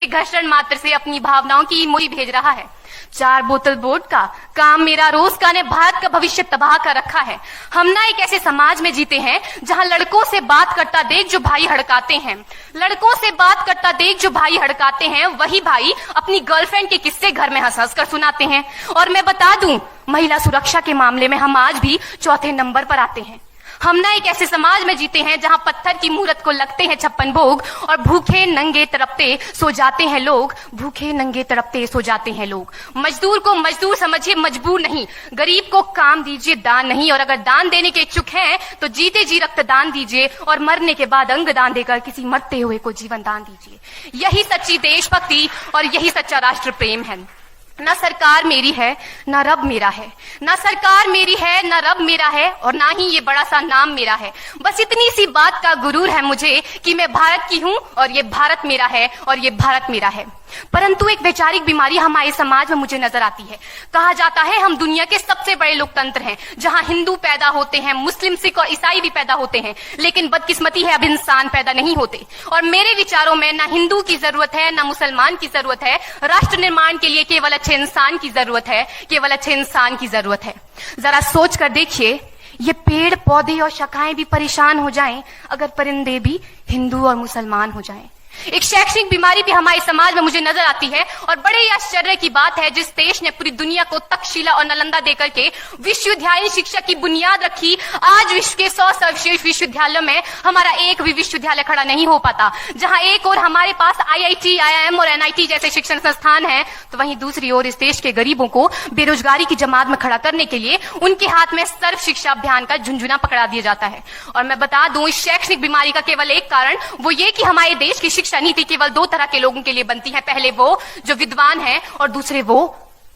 घर्षण मात्र से अपनी भावनाओं की इमोजी भेज रहा है। 4 बोतल वोट का काम मेरा रोज का ने भारत का भविष्य तबाह कर रखा है। हम ना एक ऐसे समाज में जीते हैं जहां लड़कों से बात करता देख जो भाई हड़काते हैं, लड़कों से बात करता देख जो भाई हड़काते हैं, वही भाई अपनी गर्लफ्रेंड के किस्से घर में हंस हंस कर सुनाते हैं। और मैं बता दूं, महिला सुरक्षा के मामले में हम आज भी चौथे नंबर पर आते हैं। हम ना एक ऐसे समाज में जीते हैं जहां पत्थर की मूरत को लगते हैं 56 भोग और भूखे नंगे तड़पते सो जाते हैं लोग, भूखे नंगे तड़पते सो जाते हैं लोग। मजदूर को मजदूर समझिए, मजबूर नहीं। गरीब को काम दीजिए, दान नहीं। और अगर दान देने के इच्छुक हैं तो जीते जी रक्तदान दीजिए और मरने के बाद अंग दान देकर किसी मरते हुए को जीवन दान दीजिए। यही सच्ची देशभक्ति और यही सच्चा राष्ट्र प्रेम है। ना सरकार मेरी है ना रब मेरा है, ना सरकार मेरी है ना रब मेरा है, और ना ही ये बड़ा सा नाम मेरा है। बस इतनी सी बात का गुरूर है मुझे कि मैं भारत की हूं और ये भारत मेरा है और ये भारत मेरा है। परंतु एक वैचारिक बीमारी हमारे समाज में मुझे नजर आती है। कहा जाता है हम दुनिया के सबसे बड़े लोकतंत्र हैं, जहां हिंदू पैदा होते हैं, मुस्लिम, सिख और ईसाई भी पैदा होते हैं, लेकिन बदकिस्मती है अब इंसान पैदा नहीं होते। और मेरे विचारों में ना हिंदू की जरूरत है ना मुसलमान की जरूरत है। राष्ट्र निर्माण के लिए केवल अच्छे इंसान की जरूरत है, केवल अच्छे इंसान की जरूरत है। जरा सोच कर देखिए, ये पेड़ पौधे और शाखाएं भी परेशान हो जाएं अगर परिंदे भी हिंदू और मुसलमान हो जाएं। एक शैक्षणिक बीमारी भी हमारे समाज में मुझे नजर आती है। और बड़े ही आश्चर्य की बात है, जिस देश ने पूरी दुनिया को तक्षशिला और नालंदा देकर के विश्वविद्यालय शिक्षा की बुनियाद रखी, आज विश्व के 100 सर्वश्रेष्ठ विश्वविद्यालयों में हमारा एक भी विश्वविद्यालय खड़ा नहीं हो पाता। जहां एक और हमारे पास IIT, IIM और NIT जैसे शिक्षण संस्थान हैं, तो वहीं दूसरी ओर इस देश के गरीबों को बेरोजगारी की जमात में खड़ा करने के लिए उनके हाथ में सर्व शिक्षा अभियान का झुंझुना पकड़ा दिया जाता है। और मैं बता दूं, इस शैक्षणिक बीमारी का केवल एक कारण वो ये कि हमारे देश की शिक्षा नीति केवल 2 तरह के लोगों के लिए बनती है। पहले वो जो विद्वान हैं और दूसरे वो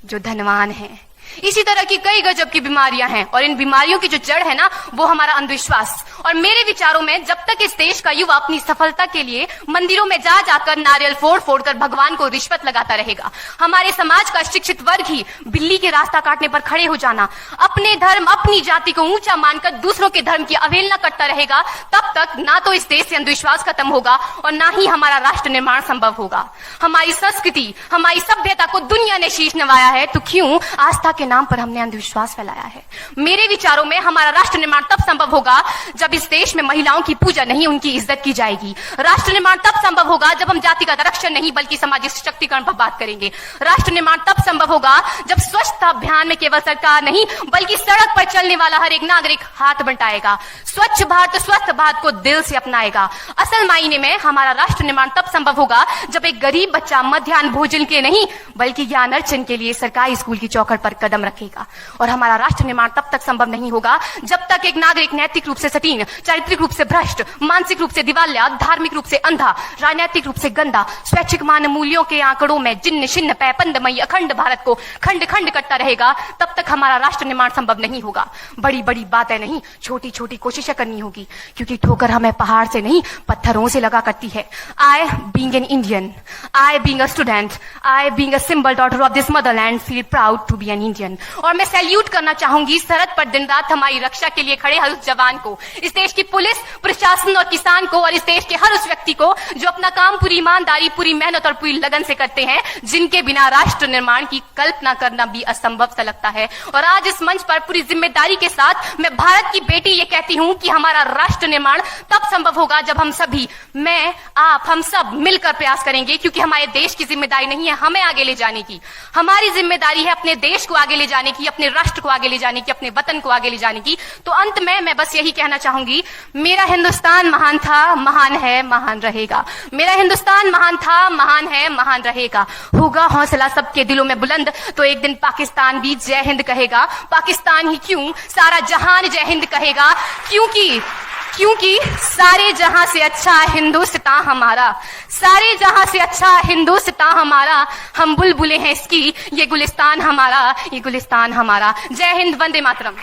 जो धनवान हैं। इसी तरह की कई गजब की बीमारियां हैं और इन बीमारियों की जो जड़ है ना, वो हमारा अंधविश्वास। और मेरे विचारों में जब तक इस देश का युवा अपनी सफलता के लिए मंदिरों में जा जाकर नारियल फोड़ फोड़ कर भगवान को रिश्वत लगाता रहेगा, हमारे समाज का शिक्षित वर्ग ही बिल्ली के रास्ता काटने पर खड़े हो जाना, अपने धर्म अपनी जाति को ऊंचा मानकर दूसरों के धर्म की अवहेलना करता रहेगा, तब तक ना तो इस देश से अंधविश्वास खत्म होगा और ना ही हमारा राष्ट्र निर्माण संभव होगा। हमारी संस्कृति, हमारी सभ्यता को दुनिया ने शीश नवाया है, तो क्यों आस्था के नाम पर हमने अंधविश्वास फैलाया है। मेरे विचारों में हमारा राष्ट्र निर्माण तब संभव होगा जब इस देश में महिलाओं की पूजा नहीं, उनकी इज्जत की जाएगी। राष्ट्र निर्माण तब संभव होगा जब हम जातिगत आरक्षण नहीं बल्कि सामाजिक सशक्तिकरण पर बात करेंगे। राष्ट्र निर्माण तब संभव होगा जब स्वच्छता अभियान में केवल सरकार नहीं बल्कि सड़क पर चलने वाला हर एक नागरिक हाथ बंटाएगा, स्वच्छ भारत स्वस्थ भारत को दिल से अपनाएगा। असल मायने में हमारा राष्ट्र निर्माण तब संभव होगा जब एक गरीब बच्चा मध्याह्न भोजन के नहीं बल्कि ज्ञान अर्जन के लिए सरकारी स्कूल की चौखट पर कदम रखेगा। और हमारा राष्ट्र निर्माण तब तक संभव नहीं होगा जब तक एक नागरिक नैतिक रूप से सटीन, चारित्रिक रूप से भ्रष्ट, मानसिक रूप से दिवालिया, धार्मिक रूप से अंधा, राजनीतिक रूप से गंदा, स्वैच्छिक मान मूल्यों के आंकड़ों में जिन्न शिन्न पैपंदमयी अखंड भारत को खंड खंड करता रहेगा। तब तक हमारा राष्ट्र निर्माण संभव नहीं होगा। बड़ी बड़ी बातें नहीं, छोटी छोटी कोशिशें करनी होगी, क्योंकि ठोकर हमें पहाड़ से नहीं पत्थरों से लगा करती है। I being an Indian, I being a student, I being a symbol daughter of this motherland feel proud to be an Indian। और मैं सैल्यूट करना चाहूंगी सरहद पर दिन रात हमारी रक्षा के लिए खड़े हर उस जवान को, इस देश की पुलिस, प्रशासन और किसान को, और इस देश के हर उस व्यक्ति को जो अपना काम पूरी ईमानदारी, पूरी मेहनत और पूरी लगन से करते हैं, जिनके बिना राष्ट्र निर्माण की कल्पना करना भी असंभव सा लगता है। और आज इस मंच पर पूरी जिम्मेदारी के साथ मैं भारत की बेटी ये कहती हूं कि हमारा राष्ट्र निर्माण तब संभव होगा जब हम सभी, मैं, आप, हम सब मिलकर प्रयास करेंगे, क्योंकि हमारे देश की जिम्मेदारी नहीं है हमें आगे ले जाने की, हमारी जिम्मेदारी है अपने देश को आगे ले जाने की, अपने राष्ट्र को आगे ले जाने की, अपने वतन को आगे ले जाने की। तो अंत में मैं बस यही कहना चाहूंगी, मेरा हिंदुस्तान महान था, महान है, महान रहेगा। मेरा हिंदुस्तान महान था, महान है, महान रहेगा। होगा हौसला सबके दिलों में बुलंद तो एक दिन पाकिस्तान भी जय हिंद कहेगा। पाकिस्तान ही क्यों, सारा जहान जय हिंद कहेगा, क्योंकि सारे जहां से अच्छा हिंदुस्तान हमारा, सारे जहां से अच्छा हिंदुस्तान हमारा। हम बुलबुलें हैं इसकी, ये गुलिस्तान हमारा, ये गुलिस्तान हमारा। जय हिंद, वंदे मातरम।